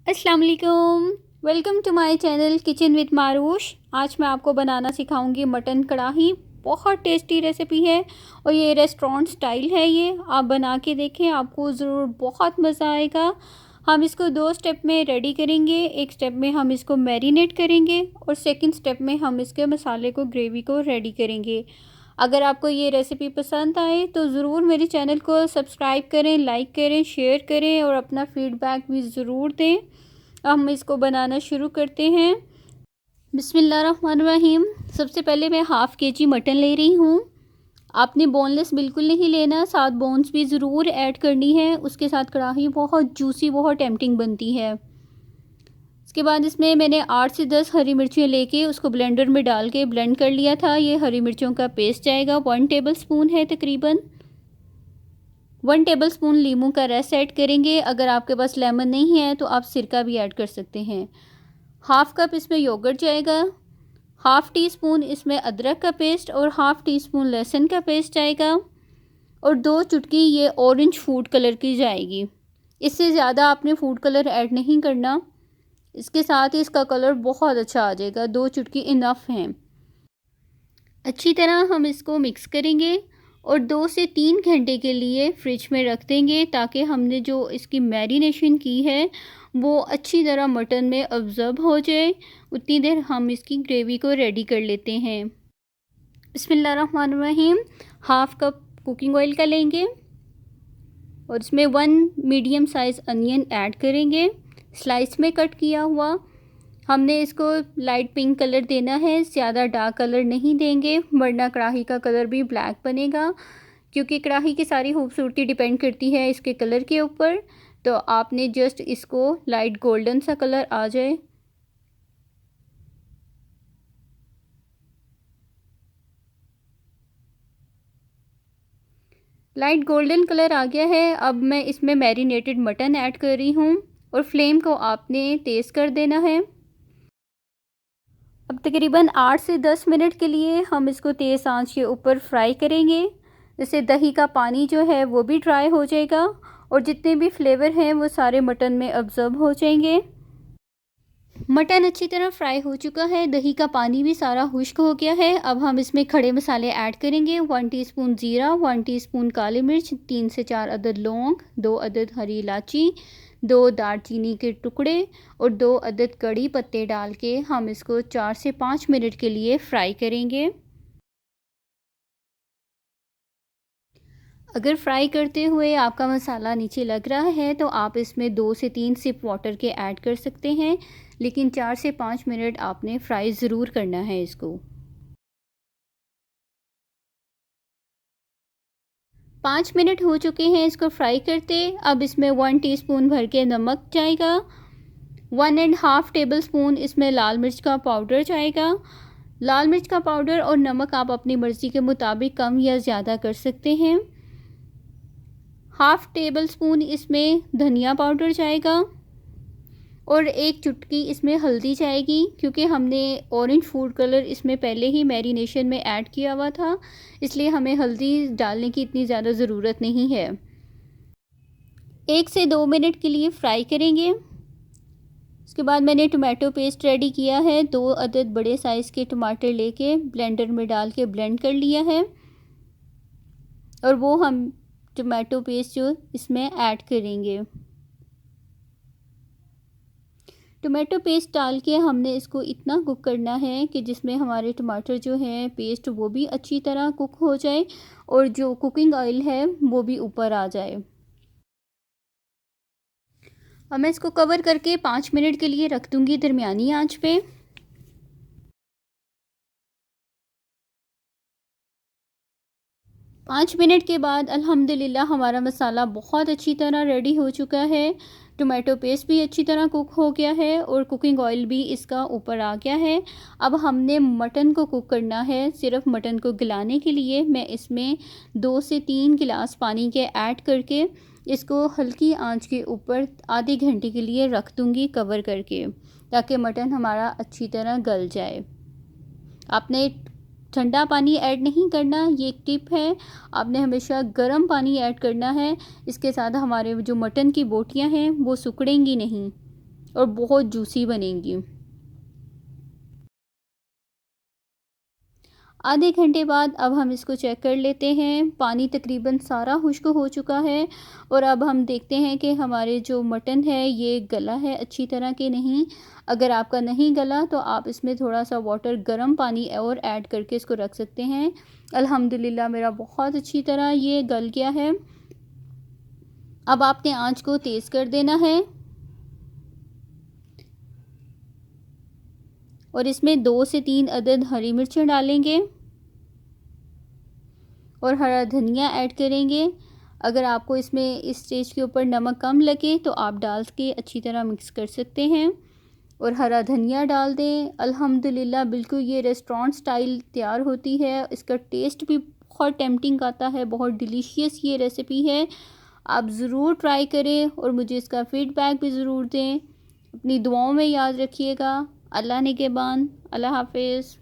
अस्सलाम वालेकुम। Welcome to my channel kitchen with Marush. आज मैं आपको बनाना सिखाऊंगी मटन कढ़ाई। बहुत टेस्टी रेसिपी है और ये रेस्टोरेंट स्टाइल है। ये आप बना के देखें, आपको ज़रूर बहुत मज़ा आएगा। हम इसको दो स्टेप में रेडी करेंगे। एक स्टेप में हम इसको मैरिनेट करेंगे और सेकंड स्टेप में हम इसके मसाले को, ग्रेवी को रेडी करेंगे। अगर आपको ये रेसिपी पसंद आए तो ज़रूर मेरे चैनल को सब्सक्राइब करें, लाइक करें, शेयर करें और अपना फीडबैक भी ज़रूर दें। हम इसको बनाना शुरू करते हैं। बिस्मिल्लाहिर्रहमानिर्रहीम। सबसे पहले मैं हाफ़ केजी मटन ले रही हूँ। आपने बोनलेस बिल्कुल नहीं लेना, साथ बोन्स भी ज़रूर ऐड करनी है। उसके साथ कढ़ाई बहुत जूसी, बहुत टेम्पटिंग बनती है। इसके बाद इसमें मैंने 8 से 10 हरी मिर्चियाँ लेके उसको ब्लेंडर में डाल के ब्लेंड कर लिया था। ये हरी मिर्चों का पेस्ट जाएगा। 1 टेबल स्पून है तकरीबन। 1 टेबल स्पून लीमू का रस ऐड करेंगे। अगर आपके पास लेमन नहीं है तो आप सिरका भी ऐड कर सकते हैं। हाफ़ कप इसमें योगर्ट जाएगा। हाफ़ टी स्पून इसमें अदरक का पेस्ट और हाफ़ टी स्पून लहसुन का पेस्ट जाएगा और 2 चुटकी ये ऑरेंज फूड कलर की जाएगी। इससे ज़्यादा आपने फूड कलर ऐड नहीं करना। इसके साथ ही इसका कलर बहुत अच्छा आ जाएगा। 2 चुटकी इनफ हैं। अच्छी तरह हम इसको मिक्स करेंगे और 2 से 3 घंटे के लिए फ्रिज में रख देंगे ताकि हमने जो इसकी मैरिनेशन की है वो अच्छी तरह मटन में अब्ज़र्व हो जाए। उतनी देर हम इसकी ग्रेवी को रेडी कर लेते हैं। बिस्मिल्लाहिर्रहमानिर्रहीम। हाफ़ कप कुकिंग ऑयल का लेंगे और इसमें 1 मीडियम साइज़ अनियन ऐड करेंगे, स्लाइस में कट किया हुआ। हमने इसको लाइट पिंक कलर देना है, ज़्यादा डार्क कलर नहीं देंगे वरना कढ़ाई का कलर भी ब्लैक बनेगा। क्योंकि कढ़ाई की सारी खूबसूरती डिपेंड करती है इसके कलर के ऊपर। तो आपने जस्ट इसको लाइट गोल्डन सा कलर आ जाए। लाइट गोल्डन कलर आ गया है। अब मैं इसमें मैरिनेटेड मटन ऐड कर रही हूँ और फ्लेम को आपने तेज़ कर देना है। अब तकरीबन 8 से 10 मिनट के लिए हम इसको तेज़ आंच के ऊपर फ्राई करेंगे। इससे दही का पानी जो है वो भी ड्राई हो जाएगा और जितने भी फ्लेवर हैं वो सारे मटन में अब्ज़र्व हो जाएंगे। मटन अच्छी तरह फ्राई हो चुका है, दही का पानी भी सारा खुश्क हो गया है। अब हम इसमें खड़े मसाले ऐड करेंगे। 1 टीस्पून ज़ीरा, 1 टीस्पून काली मिर्च, 3 से 4 अदद लौंग, 2 अदद हरी इलायची, 2 दालचीनी के टुकड़े और 2 अदद कड़ी पत्ते डाल के हम इसको 4 से 5 मिनट के लिए फ्राई करेंगे। अगर फ्राई करते हुए आपका मसाला नीचे लग रहा है तो आप इसमें 2 से 3 सिप वाटर के ऐड कर सकते हैं, लेकिन 4 से 5 मिनट आपने फ्राई ज़रूर करना है इसको। 5 मिनट हो चुके हैं इसको फ्राई करते। अब इसमें 1 टीस्पून भर के नमक जाएगा। 1 एंड हाफ़ टेबल स्पून इसमें लाल मिर्च का पाउडर जाएगा। लाल मिर्च का पाउडर और नमक आप अपनी मर्ज़ी के मुताबिक कम या ज़्यादा कर सकते हैं। हाफ़ टेबल स्पून इसमें धनिया पाउडर जाएगा और 1 चुटकी इसमें हल्दी जाएगी। क्योंकि हमने ऑरेंज फूड कलर इसमें पहले ही मैरिनेशन में ऐड किया हुआ था, इसलिए हमें हल्दी डालने की इतनी ज़्यादा ज़रूरत नहीं है। 1 से 2 मिनट के लिए फ्राई करेंगे। उसके बाद मैंने टोमेटो पेस्ट रेडी किया है। 2 अदद बड़े साइज़ के टमाटर लेके ब्लेंडर में डाल के ब्लेंड कर लिया है और वो हम टोमेटो पेस्ट जो इसमें ऐड करेंगे। टोमेटो पेस्ट डाल के हमने इसको इतना कुक करना है कि जिसमें हमारे टमाटर जो हैं पेस्ट वो भी अच्छी तरह कुक हो जाए और जो कुकिंग ऑयल है वो भी ऊपर आ जाए। अब मैं इसको कवर करके 5 मिनट के लिए रख दूँगी दरमियानी आंच पे। 5 मिनट के बाद अल्हम्दुलिल्लाह हमारा मसाला बहुत अच्छी तरह रेडी हो चुका है। टोमेटो पेस्ट भी अच्छी तरह कुक हो गया है और कुकिंग ऑयल भी इसका ऊपर आ गया है। अब हमने मटन को कुक करना है। सिर्फ मटन को गलाने के लिए मैं इसमें 2 से 3 गिलास पानी के ऐड करके इसको हल्की आंच के ऊपर आधे घंटे के लिए रख दूँगी कवर करके, ताकि मटन हमारा अच्छी तरह गल जाए। आपने ठंडा पानी ऐड नहीं करना, ये एक टिप है। आपने हमेशा गर्म पानी ऐड करना है। इसके साथ हमारे जो मटन की बोटियां हैं वो सिकुड़ेंगी नहीं। और बहुत जूसी बनेंगी। आधे घंटे बाद अब हम इसको चेक कर लेते हैं। पानी तकरीबन सारा खुश्क हो चुका है और अब हम देखते हैं कि हमारे जो मटन है ये गला है अच्छी तरह के नहीं। अगर आपका नहीं गला तो आप इसमें थोड़ा सा वाटर गर्म पानी और ऐड करके इसको रख सकते हैं। अल्हम्दुलिल्लाह मेरा बहुत अच्छी तरह ये गल गया है। अब आपने आंच को तेज़ कर देना है और इसमें 2 से 3 अदद हरी मिर्चें डालेंगे और हरा धनिया ऐड करेंगे। अगर आपको इसमें इस स्टेज के ऊपर नमक कम लगे तो आप डाल के अच्छी तरह मिक्स कर सकते हैं और हरा धनिया डाल दें। अल्हम्दुलिल्लाह बिल्कुल ये रेस्टोरेंट स्टाइल तैयार होती है। इसका टेस्ट भी बहुत टेम्पटिंग आता है, बहुत डिलीशियस ये रेसिपी है। आप ज़रूर ट्राई करें और मुझे इसका फ़ीडबैक भी ज़रूर दें। अपनी दुआओं में याद रखिएगा। अल्लाह निगहबान। अल्लाह हाफ़िज़।